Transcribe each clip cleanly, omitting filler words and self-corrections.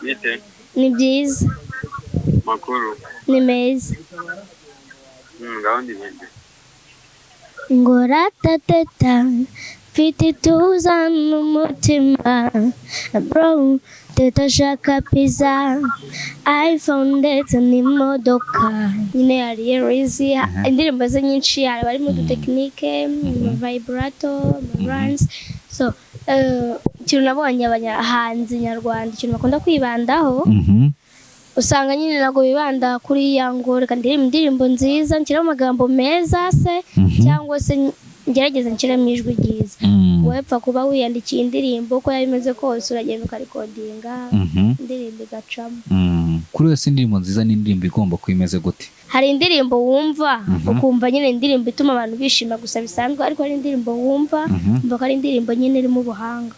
Bite Ni byiza, makuru ni meza. gahunda ibindi Ngo ratatata, mfite ituza n'umutima. Bro, teta shaka pizza, iPhone ndetse n'imodoka. Nyine hari Rizzy, indirimbo ze nyinshi, hari barimo udutekinike, vibrato, runs. So, ikintu nabonye abahanzi nyarwanda, ikintu bakunda kwibandaho, usanga nyine ntabwo bibanda kuri ya ngo reka ndirimbe indirimbo nziza nshyiramo amagambo meza se cyangwa se ngerageza nshyiramo ijwi ryiza. Wepfa kuba wiyandikiye indirimbo uko yaba imeze kose uragenda ukarikodinga indirimbo igacamo. Kuri wese indirimbo nziza n'indirimbo igomba kuba imeze gute? Hari indirimbo wumva ukumva nyine indirimbo ituma abantu bishima gusa bisanzwe, ariko hari indirimbo wumva umva ko ari indirimbo nyine irimo ubuhanga.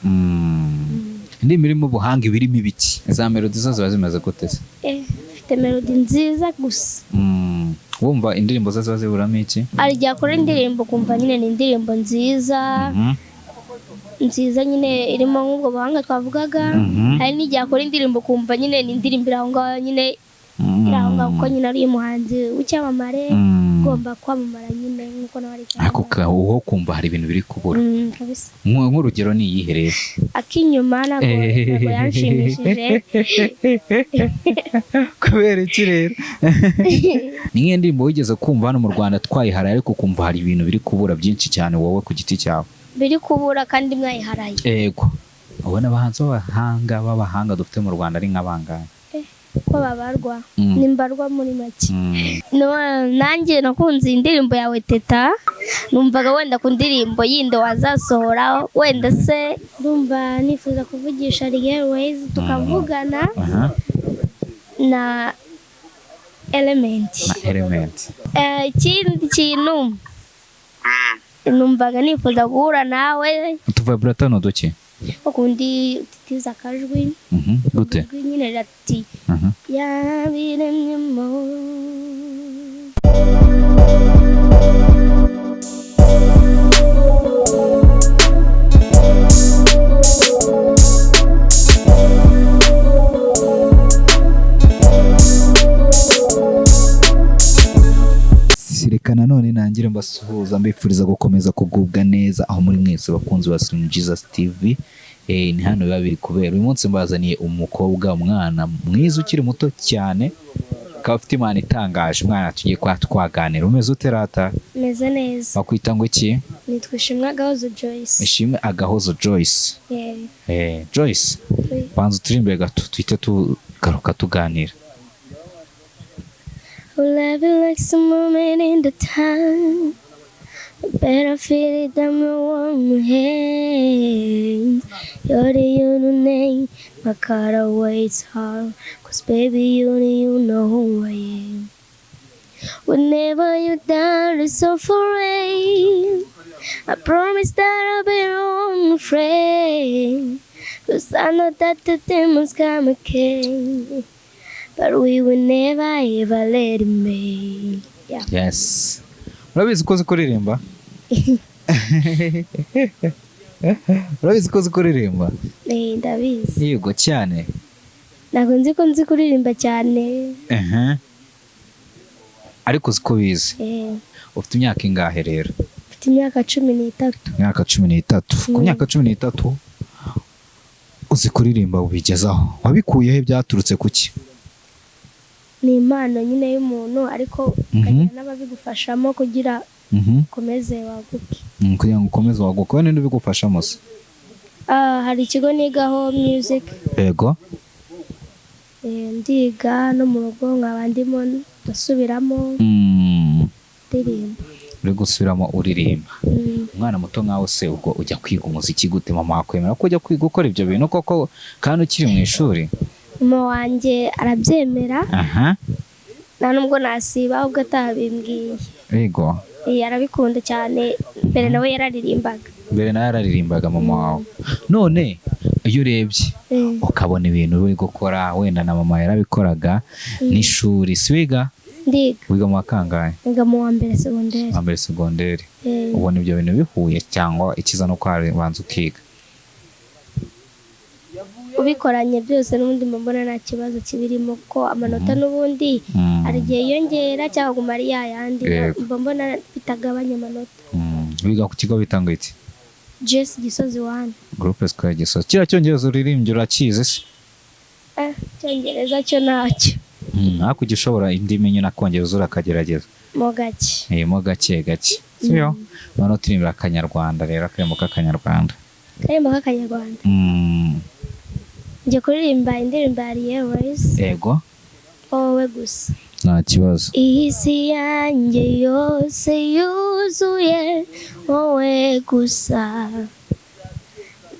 Indirimbo irimo ubuhanga ibirimo ibiki? Za melody zo ziba zimeze gute se? Ifite melody nziza gusa. Wumva indirimbo zo ziba ziburamo iki? Hari igihe akora indirimbo kumva nyine ni indirimbo nziza nziza nyine irimo nk'ubwo buhanga twavugaga. Hari n'igihe akora indirimbo kumva nyine ni indirimbo iri aho ngaho nyine iri aho ngaho kuko nyine ari umuhanzi w'icyamamare ugomba kwamamara nyine nk'uko nawe ari cyamamare. Ako uwo kumva hari ibintu biri kubura kabisa. Nk'urugero ni iyihe rero? Ak'inyuma ntabwo yanshimishije. Kubera iki rero? Ni nk'iyo ndirimbo wigeze kumva hano mu Rwanda twayiharaye ariko kumva hari ibintu biri kubura byinshi cyane wowe ku giti cyawe? Biri kubura kandi mwayiharaye. Yego. Ubona abahanzi b'abahanga dufite mu Rwanda ari nk'abangahe? Ko babarwa nimbarwa muri make. Nanjye nakunze indirimbo yawe Teta, numvaga wenda ku ndirimbo yindi wazasohora wenda se ndumva nifuza kuvugisha Airways tukavugana na Element. Ikindi kintu numvaga nifuza guhura nawe. Utuvibrato no duke? Ukundi utitiza akajwi gute? Nyine rati yabiremyemo. Reka nanone nangire mbasuhuza mbifuriza gukomeza kugubwa neza aho muri mwese bakunzi ba Slim Jesus TV. Ni hano biba biri kubera. Uyu munsi mbazaniye umwana mwiza ukiri muto cyane, akaba afite imana itangaje. Umwana tugiye kwa twaganira. Umeze ute rata? Meze neza. Bakwita ngo iki? Nitwa Ishimwe Agahozo Joyce. Ishimwe Agahozo Joyce. Joyce, banza turi imbere gato tuhite tugaruka tuganira. Love it like some moment in the time. Better feel it than my warm hand. You're the only name my car awaits hard. Cause baby you know who I am. Whenever you're down it's so afraid. I promise that I'll be unafraid. Cause I know that the demons come again. But we will never ever let it be. Yes. Urabizi ko uzi kuririmba? Urabizi ko uzi kuririmba? Ndabizi. Yego cyane. Ntabwo nzi ko nzi kuririmba cyane. Ariko uzi ko bizi. Ufite imyaka ingahe rero? Ufite imyaka 13. Imyaka 13. Ku myaka 13 uzi kuririmba ubigezaho. Wabikuyeho byaturutse kuki? Ni impano nyine y'umuntu ariko ukagira n'ababigufashamo kugira ukomeze waguke. Kugira ngo ukomeze waguke. Ninde ubigufashamo se? Hari ikigo nigaho music. Yego. Ndiga no mu rugo nkaba ndimo ndasubiramo ndirimba. Uri gusubiramo uririmba. Umwana muto nkawe se ubwo ujya kwiga umuziki gute? Mama wakwemera ko ujya kwiga gukora ibyo bintu koko kandi ukiri mu ishuri? Mama wanjye arabyemera. Nta nubwo nasiba ahubwo atabimbwiye. Yego. Arabikunda cyane. Mbere nawe yararirimbaga. Mama wawe. None iyo urebye ukabona ibintu uri gukora wenda na mama yarabikoraga n'ishuri swiga? Ndiga. Wiga mu kangahe? Wiga mu wa mbere segonderi. Ubona ibyo bintu bihuye cyangwa ikiza no kwabanza ukiga? kubikoranye byose n'ubundi mbona nta kibazo kibirimo ko amanota n'ubundi hari igihe yiyongera cyangwa aguma ari yayandi mbona bitagabanya amanota. Wiga ku kigo bitanga iki? Jess Gisozi 1. Groupe Scolaire Gisozi. Kira cyongereza uririmbye urakize se? Cyongereza cyo ntacyo. Hakurya ushobora indimi nyine akongereza urakagerageza. Mo gake. Mo gake. Siyo? Bano turimbira akanyarwanda rero akayemo k'akanyarwanda. Kayemo k'akanyarwanda. Njye kuririmba indirimbo ya Airways. Yego. Wowe gusa. Nta kibazo. Isi yanjye yose yuzuye wowe gusa.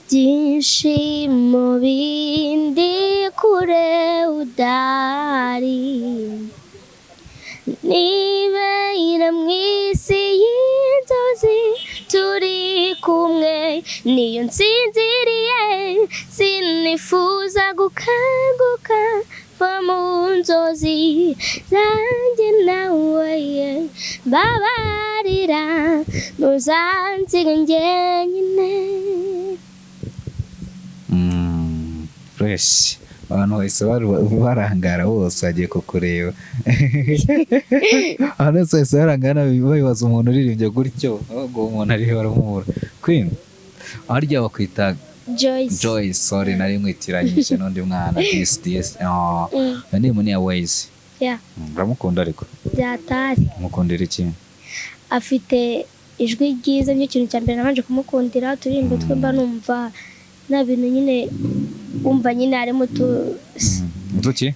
Byinshi mu bindi kure udari. Nibera mu isi y'inzozi turi kumwe niyo nsinziriye sinifuza gukanguka va mu nzozi zanjye nawe babarira ntuzansiga njyenyine. Fresh. Abantu bahise barangara bose bagiye kukureba. Abantu bahise barangara babibaza umuntu uririmbye gutyo ngo umuntu ariho baramubura. Queen harya bakwita Joyce. Sorry nari nkwitiranyije n'undi mwana DS. Ndi muri Airways. Uramukunda ariko? Byatari. Mukundira iki? Afite ijwi ryiza nicyo kintu cya mbere nabanje kumukundira. Turirimbo twe mba numva nta bintu nyine umva nyine harimo Duki?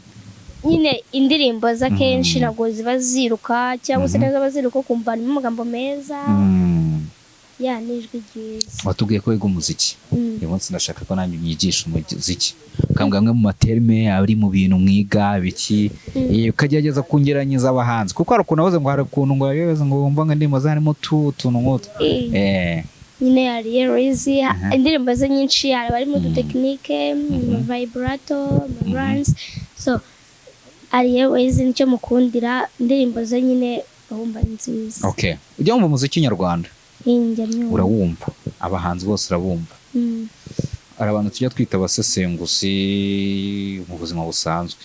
Nyine indirimbo za kenshi ntabwo ziba ziruka cyangwa se ziba ziruka kumva harimo amagambo meza. Nijwi ryiza. Watubwiye ko wiga umuziki. Uyu munsi ndashaka ko nanjye unyigisha umuziki. Ukambwira amwe mu materime ari mu bintu mwiga biki ukagerageza kungeranyiza abahanzi kuko hari ukuntu wavuze ngo hari ukuntu ngo yeze ngo wumva ngo ndimo zarimo tuntu nk'utu. Nyine hari Airways indirimbo ze nyinshi hari barimo technique vibrato runs so hari Airways nicyo mukundira indirimbo ze nyine bahumba nziza. Okay, ujya wumva umuziki nyarwanda? Urawumva abahanzi bose urabumva? Hari abantu tujya twita abasesenguzi mu buzima busanzwe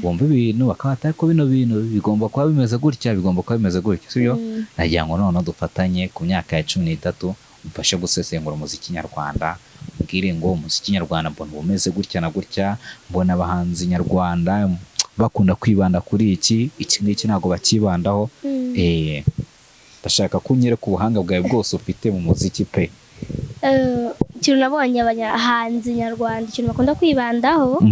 bumva ibintu bakata ko bino bintu bigomba kuba bimeze gutya bigomba kuba bimeze gutya sibyo? Nagira ngo none dufatanye ku myaka ya 13 umfashe gusesengura umuziki nyarwanda mbwire ngo umuziki nyarwanda mbona umeze gutya na gutya mbona abahanzi nyarwanda bakunda kwibanda kuri iki ngiki ntago bakibandaho. Ndashaka kunyereka ubuhanga bwawe bwose ufite mu muziki pe. Ikintu nabonye abahanzi nyarwanda ikintu bakunda kwibandaho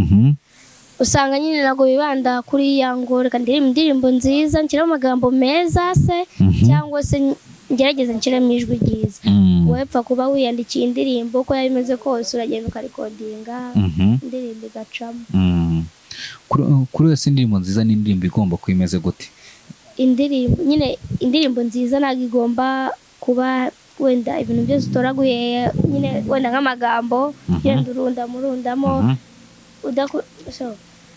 usanga nyine ntago bibanda kuri yango reka ndirimba indirimbo nziza nshyiramo amagambo meza se cyangwa se ngerageza nshyiramo ijwi ryiza. Wepfa kuba wiyandikiye indirimbo uko yabimeze kose uragenda ukarikodinga indirimbo igacamo. Kuri wese indirimbo nziza n'indirimbo igomba kwimeze gute? Indirimbo nziza ntabwo igomba kuba wenda ibintu byose utoraguye nyine wenda nk'amagambo yenda urundamo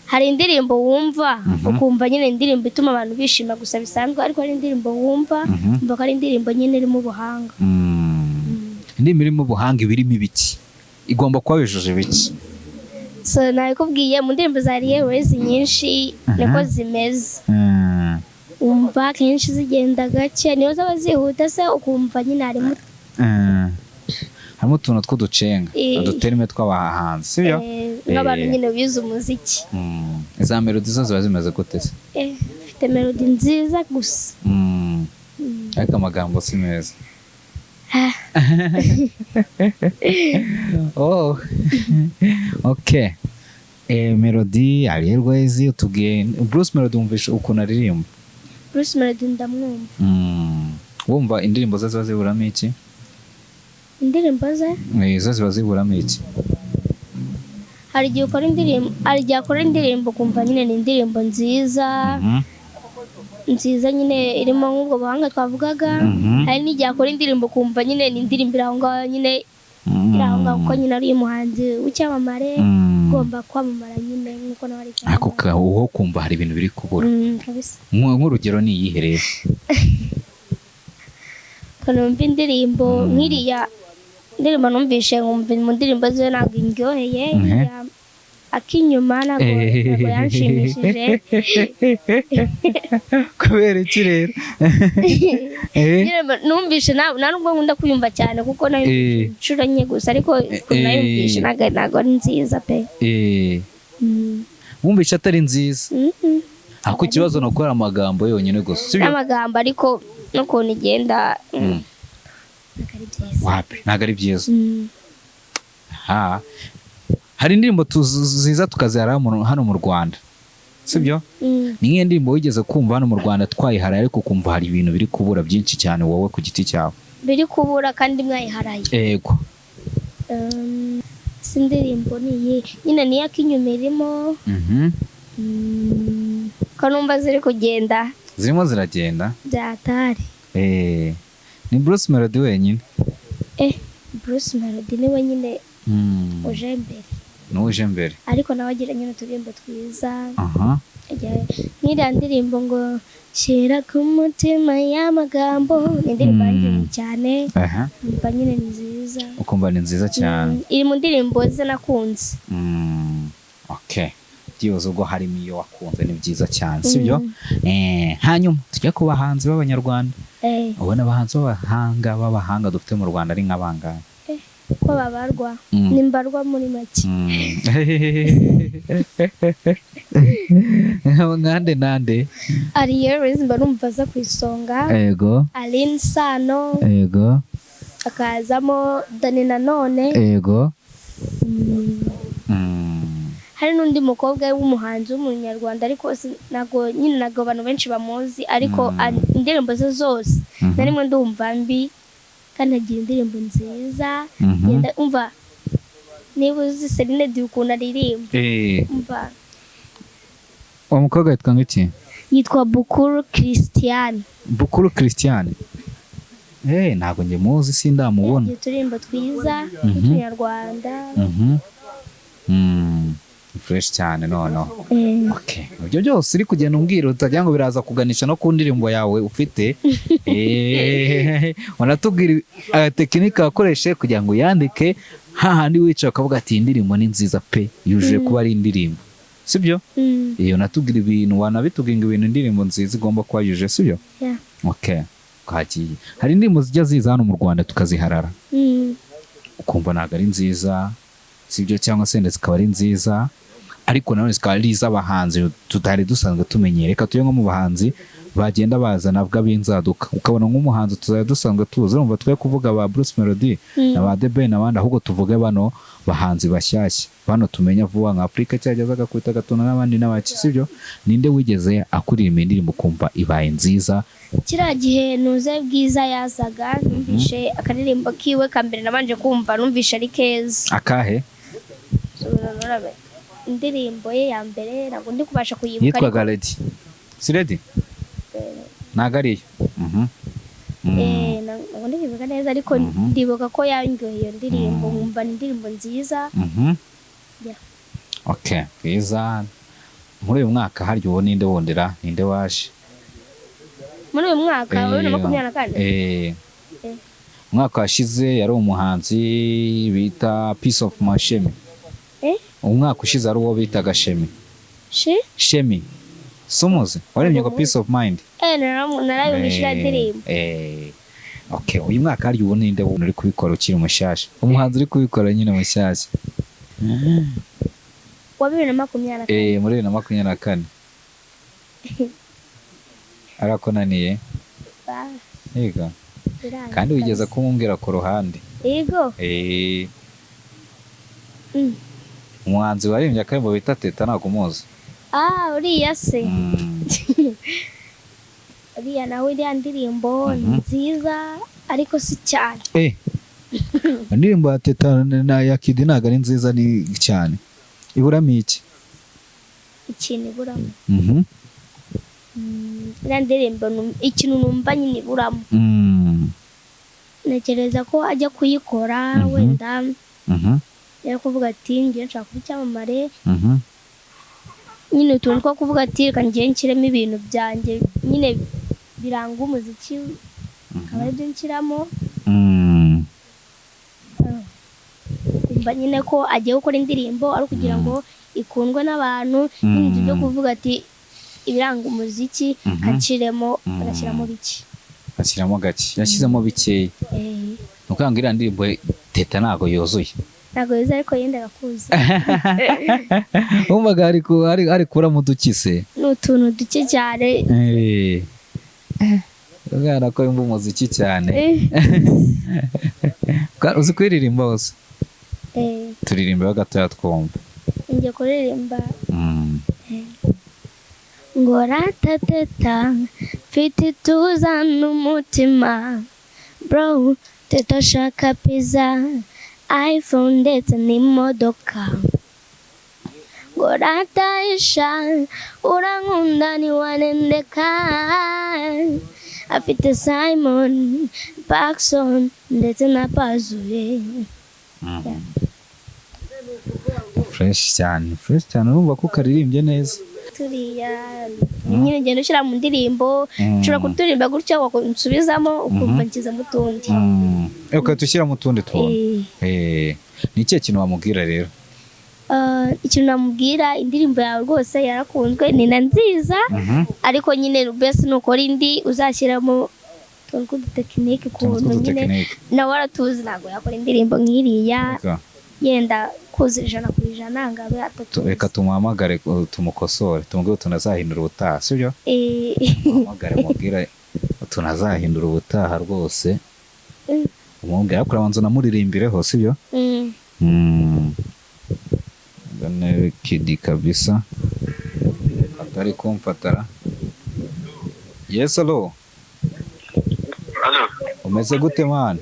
hari indirimbo wumva ukumva nyine indirimbo ituma abantu bishima gusa bisanzwe ariko hari indirimbo wumva umva ko ari indirimbo nyine irimo ubuhanga. Indirimbo irimo ubuhanga ibirimo ibiki igomba kuba bijuje biki? Nabikubwiye mu ndirimbo za Airways nyinshi niko zimeze. Umva kenshi zigenda gake niyo zaba zihuta se ukumva nyine harimo utuntu tw'uducenga uduterime tw'abahanzi sibyo? Nk'abantu nyine bize umuziki. Za melodi zo ziba zimeze gute se? Mfite melodi nziza gusa ariko amagambo si meza. Okay. Melody Airways utubwiye Bruce Melody wumvisha ukuntu aririmba? Bruce Melody ndamwumva. Wumva indirimbo ze ziba ziburamo iki? Indirimbo ze? Zo ziba ziburamo iki? Hari igihe akora indirimbo kumva nyine ni indirimbo nziza nziza nyine irimo nk'ubwo buhanga twavugaga. Hari n'igihe akora indirimbo kumva nyine ni indirimbo iri aho ngaho nyine iri aho ngaho kuko nyine ari umuhanzi w'icyamamare ugomba kwamamara nyine nk'uko nawe ari cyamamare. Ako uho kumva hari ibintu biri kubura nk'urugero ni iyihe rero? Numva indirimbo nk'iriya indirimbo numvishe nkumva mu ndirimbo ze ntabwo indyoheye akinyuma ntabwo yanshimishije. Kubera iki rero? Numvishe nta nubwo nkunda kuyumva cyane kuko nayo inshuro nke gusa, ariko nayumvishe ntabwo ari nziza pe. Wumvishe atari nziza? Ako ikibazo ni ukora amagambo yonyine gusa, sibyo? Amagambo ariko n'ukuntu igenda ntabwo ari byiza. Hari indirimbo tuziza tukazihara hano mu Rwanda, sibyo? Ni nk'iyo ndirimbo wigeze kumva hano mu Rwanda twayiharaye, ariko kumva hari ibintu biri kubura byinshi cyane wowe ku giti cyawe. Biri kubura kandi mwayiharaye? Yego. Si indirimbo niyi nyine niyo akinyuma irimo. Ko numva ziri kugenda. Zirimo ziragenda? Byatari. Ni Bruce Melody wenyine? Bruce Melody ni wenyine uje mbere. N'uje mbere. Ariko nawe agira nyine uturirimbo twiza. Nk'iriya ndirimbo ngo shyira ku mutima y'amagambo, ni indirimbo yanjye cyane. Numva nyine ni nziza. Ukumva ni nziza cyane? Iri mu ndirimbo ze nakunze. Okay. Byibuze ubwo harimo iyo wakunze ni byiza cyane, sibyo? Hanyuma tujya ku bahanzi b'Abanyarwanda. Ubona abahanzi b'abahanga dufite mu Rwanda ari nk'abangana? Ko babarwa nimbarwa muri make. Nande Ariel mba numva aza ku isonga. Yego. Aline Sano. Yego. Akazamo Dani Nanone. Yego. Hari n'undi mukobwa w'umuhanzi w'umunyarwanda, ariko ntago abantu benshi bamuzi, ariko indirimbo ze zose narimwe ndumva mbi kandi agira indirimbo nziza. Genda umva niba uzi Celine Dion ukuntu aririmba. Umva uwo mukobwa yitwa ngiki? Yitwa Bukuru Christian. Bukuru Christian? Ntabwo njye muzi, sindamubona. Turirimbo twiza y'Ikinyarwanda. Fresh cyane noneho. Okay. Ibyo byose uri kugenda umbwira utagira ngo biraza kuganisha no ku ndirimbo yawe ufite. Wanatubwira tekinike wakoreshe kugira ngo yandike hahandi wica ukavuga ati indirimbo ni nziza pe, yuje kuba ari indirimbo, sibyo? Iyo natubwira ibintu wanabitubwira ibintu indirimbo nziza igomba kuba yuje, sibyo? Okay. Kagiye. Hari indirimbo zijya ziza hano mu Rwanda tukaziharara. Ukumva ntabwo ari nziza, sibyo? Cyangwa se ndetse zikaba ari nziza ariko nanone zikaba ari iz'abahanzi tutari dusanzwe tumenyere. Reka tuye nko mu bahanzi bagenda bazana bw'abinzaduka, ukabona nk'umuhanzi tuzari dusanzwe tuzi, urumva twe kuvuga ba Bruce Melody na ba The Ben n'abandi, ahubwo tuvuge bano bahanzi bashyashya, bano tumenya vuba nka Afrika cyageza gakubita gatuna n'abandi n'abaki, sibyo? Ninde wigeze akuririmba indirimbo kumva ibaye nziza? Kiriya gihe nuze Bwiza yazaga, numvishe akaririmbo kiwe kambere nabanje kumva, numvishe ari keza. Akahe? Indirimbo ye ya mbere ntabwo ndi kubasha kuyibuka. Yitwaga Lady. Si Lady? Ntabwo ariyo. Ntabwo ndibuka neza, ariko ndibuka ko yanyoye iyo ndirimbo, nkumva ni indirimbo nziza. Okay, Bwiza. Muri uyu mwaka harya uwo ninde wondera, ninde waje? Muri uyu mwaka wa 2024? Umwaka washize yari umuhanzi bita Peace of Mashemi. Umwaka ushize ari uwo bitaga Shemi. Shemi. Sumuzi? Waremye ngo Peace of Mind? Narayumvishira ndirimbo. Okay, uyu mwaka harya uwo ninde uri kubikora ukiri mushyashya? Umuhanzi uri kubikora nyine mushyashya. Wa 2024? Muri 2024. Arakonaniye? Yego. Kandi wigeze kumubwira ku ruhande? Yego. Umuhanzi waririmbye akaririmbo bita Teta ntabwo umuzi? Uriya se. Uriya nawe iriya ndirimbo nziza ariko si cyane. Indirimbo ya Teta na ya Kid ntabwo ari nziza ni cyane. Iburamo iki? Ikintu iburamo. Iriya ndirimbo ikintu numva nyine iburamo. Ntekereza ko ajya kuyikora wenda yari kuvuga ati ngiye nshaka kuba icyamamare, nyine utuntu two kuvuga ati reka ngiye nshyiremo ibintu byanjye nyine biranga umuziki, akaba aribyo nshyiramo. Kumva nyine ko agiye gukora indirimbo ari kugira ngo ikundwe n'abantu n'ibintu byo kuvuga ati ibiranga umuziki kaciremo agashyiramo bike ashyiramo gake yashyizemo bikeya nuko ngo iriya ndirimbo Teta ntago yuzuye ntago yuzuye ariko yendaga kuza wumvaga ari kuramo udukise n'utuntu duke cyane ubwana ko yumva umuziki cyane uzi kuririmba hose turirimba gatoya twumva njye kuririmba ngo ratateta mfite ituza n'umutima bro Teta ashaka pizza iPhone ndetse n'imodoka ngo rataisha urankunda ntiwanendeka afite Simon Paxson ndetse na Pazuye fresh cyane urumva ko karirimbye neza turiya nyine ngenda ushyira mu ndirimbo ushobora kuturirimba gutya wakunsubizamo ukumva nkiza mu tundi ukahita ushyira mu tundi tuntu ni ikihe kintu wamubwira rero ikintu namubwira indirimbo yawe rwose yarakunzwe ni na nziza ariko nyine best nukora indi uzashyiramo utuntu tw'udutekinike kuntu nyine nawe aratuzi ntabwo yakora indirimbo nk'iriya yenda kuza 100% ngabe atatu reka tumuhamagare tumukosore tumubwire tunazahindura ubutaha sibyo hamagare mubwira tunazahindura ubutaha rwose umubwira yakora banzo namuririmbireho sibyo ngane Kidi kabisa atari kumfatara yes hello umeze gute man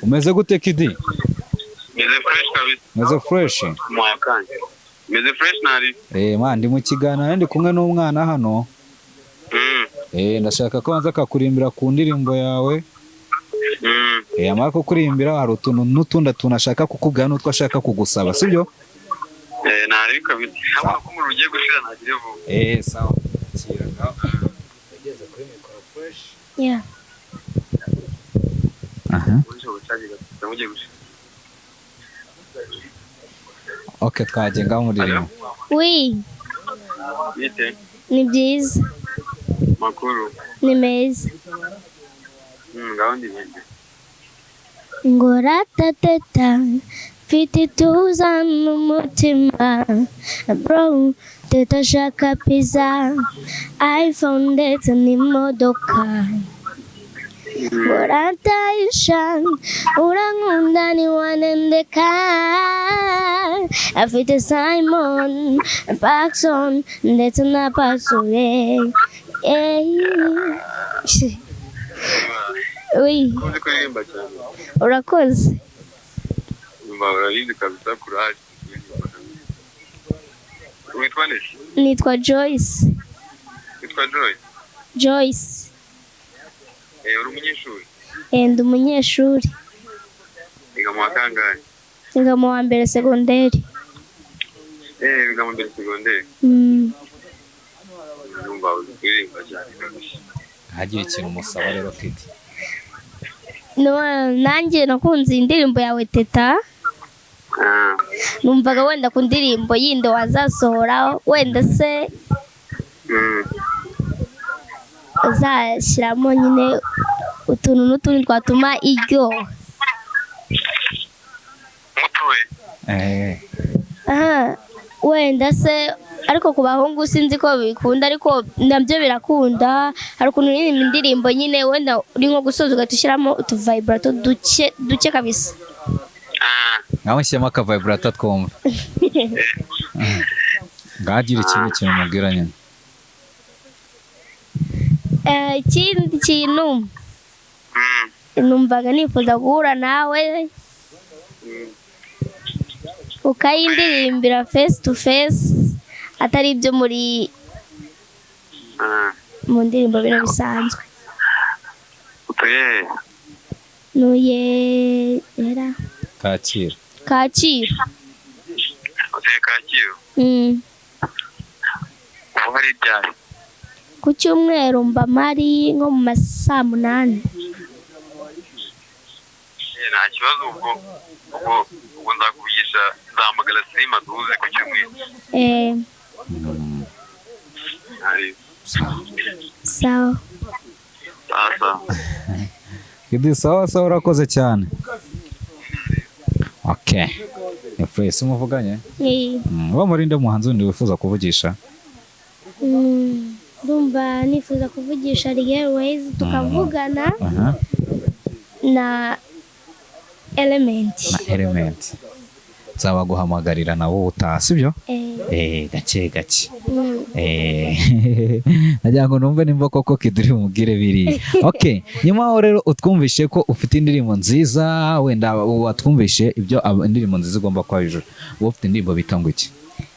umeze gute Kidi meze fresh mwakanje meze fresh nari man ndi mu kiganiro ndi kumwe n'umwana hano ndashaka ko banza kakurimbira ku ndirimbo yawe amara ko kurimbira hari utuntu n'utundi tunashaka kukubwira n'utwo ashaka kugusaba sibyo nari kabiri hamwe ko mu rugiye gushira nagire vuba sawa kiraga yageze kuri micro fresh Okay, twaje ngaho muririmbo. Oui. Bite? Ni byiza. Makuru. Ni meza. Ngaho ndi bende. Ngo ratateta mfite ituza n'umutima bro Teta ashaka pizza iPhone ndetse n'imodoka Urataisha urankunda ntiwanendeka afite Simon Paxson ndetse na Pazuye Oui. Urakoze. kabisa courage. Witwa nde? Nitwa Joyce. Witwa Joyce? Joyce. Uri umunyeshuri? Ndi umunyeshuri. Wiga mu wa kangahe? Wiga mu wa mbere segonderi. Wiga mu mbere segonderi? Numva uririmba cyane kabisa. Hagiye ikintu umusaba rero Kidi. Nanjye nakunze indirimbo yawe Teta. Numvaga wenda ku ndirimbo yindi wazasohora wenda se uzashyiramo nyine utuntu n'utundi twatuma iryoha. Wenda se ariko ku bahungu sinzi ko bikunda ariko nabyo birakunda. Hari ukuntu indirimbo nyine wenda uri nko gusoza ugatushyiramo utu vibrato duke kabisa. Ngaho nshyiramo aka vibrato twumva. Ngagira ikindi kintu mubwira nyine. Ikindi kintu numvaga nifuza guhura nawe ukayindirimbira face to face atari ibyo muri mu ndirimbo bino bisanzwe. Nuye era Kacyiru. Kacyiru. Kacyiru. Hari ryari? Ku cyumweru mba mari nko mu masaa 8. Nta kibazo ubwo ndakugisha tuzahamagara Sima duhuze ku cyumweru. Sawa. Kidi sawa urakoze cyane. Okay. Efresi muvuganye? Wa murinde muhanzi undi wifuza kuvugisha? Ndumva nifuza kuvugisha Airways tukavugana na Element. Nzaba guhamagarira nawo utaha sibyo? Gake. Najya ngo numve nimba koko Kiduri mubwire biri. Okay, nyuma rero utwumvishe ko ufite indirimbo nziza, wenda watwumvishe ibyo indirimbo nziza ugomba kwajura. Wowe ufite indirimbo bitangwa iki?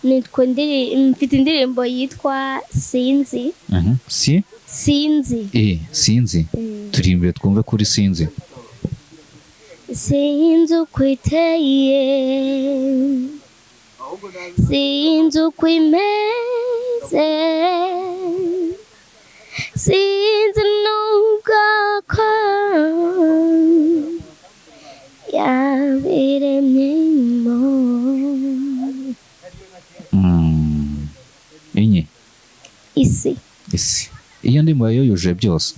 Mfite indirimbo yitwa Sinzi. Sinzi. Turimbire twumve kuri Sinzi. Sinzi uko iteye, sinzi uko imeze, sinzi n'ubwoko yabiremyemo. Inye? Isi. Iyo ndimo yuyuje byose?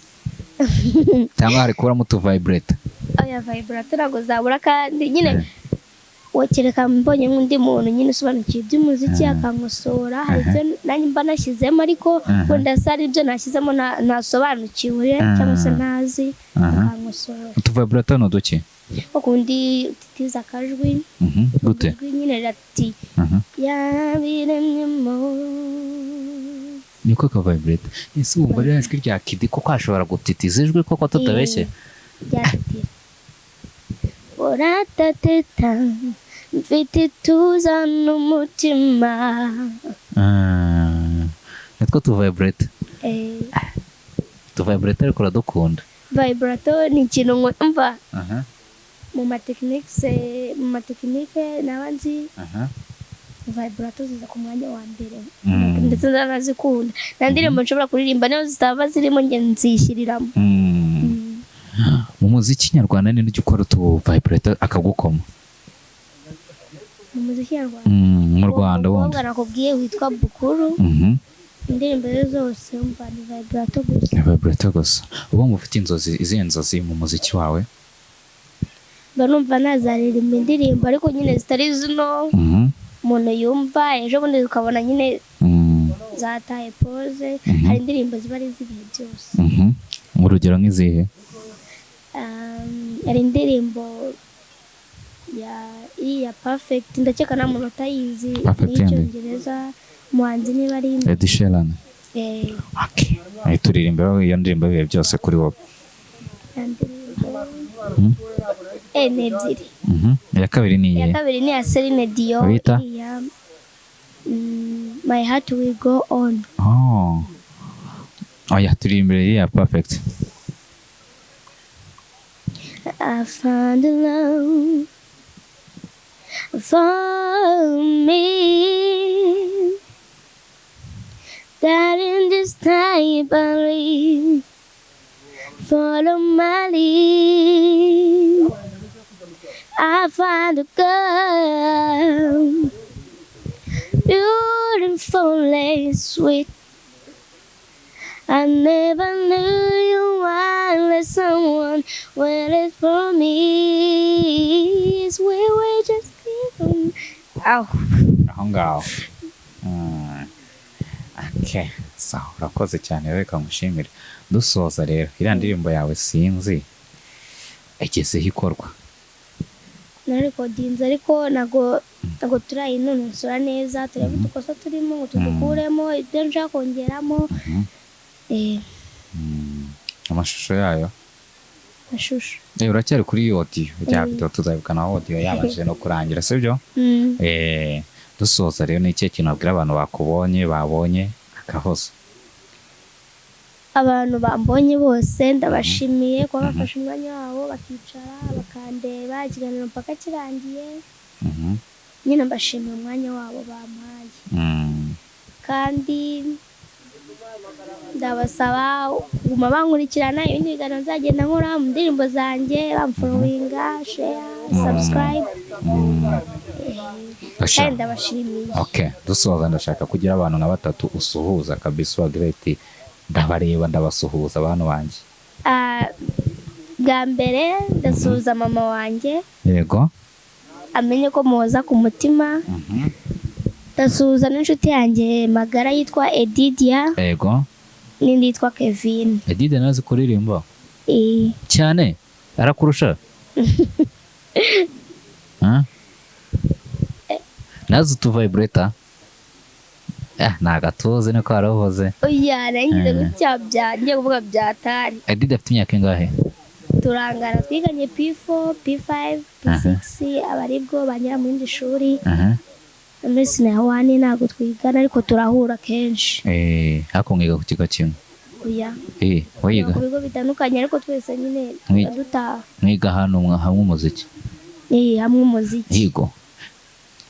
Cyangwa hari kuramo tu vibrate? Oya vibrate ntabwo zabura kandi nyine wakereka mbonye nk'undi muntu nyine usobanukiye iby'umuziki akankosora, hari ibyo nanjye mba nashyizemo ariko wenda se ari ibyo nashyizemo nasobanukiwe cyangwa se ntazi akankosora. Tu vibrate no duke? Ukundi utitiza akajwi. Gute? Nyine rati yabiremyemo. Niko ka vibrate. Ese wumva rero ijwi rya Kidi koko ashobora gutitiza ijwi koko tutabeshye? Ryatitira. Uratateta mfite ituza n'umutima. Nitwo tu vibrate? Tu vibrate ariko uradukunda? Vibrato ni ikintu nkumva mu matekinike nabanzi. Vibrato ziza ku mwanya wa mbere ndetse ndanazikunda. Na ndirimbo nshobora kuririmba niyo zitaba zirimo nge nzishyiriramo. Mu muziki nyarwanda ni n'icyo ukora tu vibrate akagukoma? Mu muziki nyarwanda? Mu Rwanda wundi? Nakubwiye witwa Bukuru. Indirimbo zose umva ni vibrato gusa. Uba mufite izihe nzozi mu muziki wawe? Mba numva nazaririmba indirimbo ariko nyine zitari zino umuntu yumva ejo bundi ukabona nyine zataye pose. Hari indirimbo ziba ari iz'ibihe byose. Mu rugero nk'izihe? Hari indirimbo ya Perfect ndakeka nta muntu utayizi n'icyongereza. Umuhanzi niba ari Ed Sheeran. Okay. Turirimba iyo ndirimbo bihe byose kuri wowe. Ni ebyiri. Iya kabiri ni iye? Iya kabiri ni ya Celine Dion. Bita? My Heart Will Go On. Oya turirimba ya Perfect. I found a love for me that in this time I live, follow my lead. I find a girl beautiful and sweet. I never knew you wanted someone waited for me. It's we were just given. Aho ngaho. Okay. Sawa urakoze cyane reka ngushimire. Dusoza rero iriya ndirimbo yawe Sinzi igezeho ikorwa? Narikodinze ariko nago turayinonosora neza, turebe udukosa turimo ngo tudukuremo ibyo nshaka kongeramo. Amashusho yayo? Amashusho. Uracyari kuri audio bya video tuzabikana audio yabanje no kurangira sibyo? Dusoza rero ni iki kintu abwira abantu bakubonye babonye akahoza? Abantu bambonye bose ndabashimiye kuba bafashe umwanya wabo bakicara bakandeba ikiganiro mpaka kirangiye. Nyine mbashimiye umwanya wabo bampaye. Kandi ndabasaba kuguma bankurikirana ibindi biganiro nzagenda nkora mu ndirimbo zanjye, bamfollowinga, share, subscribe. kandi ndabashimiye. Okay, dusoza ndashaka kugira abantu nka batatu usuhuza kabisa wa great, ndabareba ndabasuhuza abantu banjye. Bwa mbere ndasuhuza mama wanjye, Yego. amenye ko muhoza ku mutima. Ndasuhuza n'inshuti yanjye magara yitwa Edidia. Yego. N'indi yitwa Kevin. Edidia nazi kuririmba cyane arakurusha. Nazi tu vibrator nagatuze niko arahoze. Oya nangize gucyabya ngiye kuvuga byatari. Edidia afite imyaka ingahe? Turangana, twiganye P4, P5, P6 abaribwo banyura mu yindi shuri. Muri sinawani ntabwo twigana ariko turahura kenshi. Hako mwiga ku kigo kimwe? Oya. Wayiga? Ku bigo bitandukanye ariko twese nyine dutaha. Mwiga hano hamwe umuziki? Hamwe umuziki. Yego.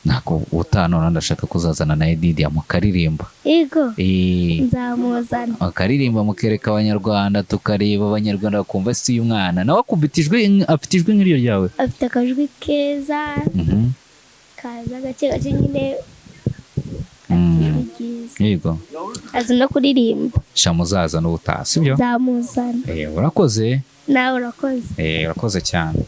Nako utanona ndashaka kuzazana na Edidia mukaririmba. Yego. Nzamuzana. Akaririmba mukereka abanyarwanda, tukareba abanyarwanda bakumva si uyu mwana. Nawe akubitijwe, afite ijwi nk'iryo ryawe? Afite akajwi keza. Kaza gake nyine. Yego. Azi no kuririmba. Shamuzaza n'ubutaha, sibyo? Nzamuzana. Urakoze. Nawe urakoze. Urakoze cyane.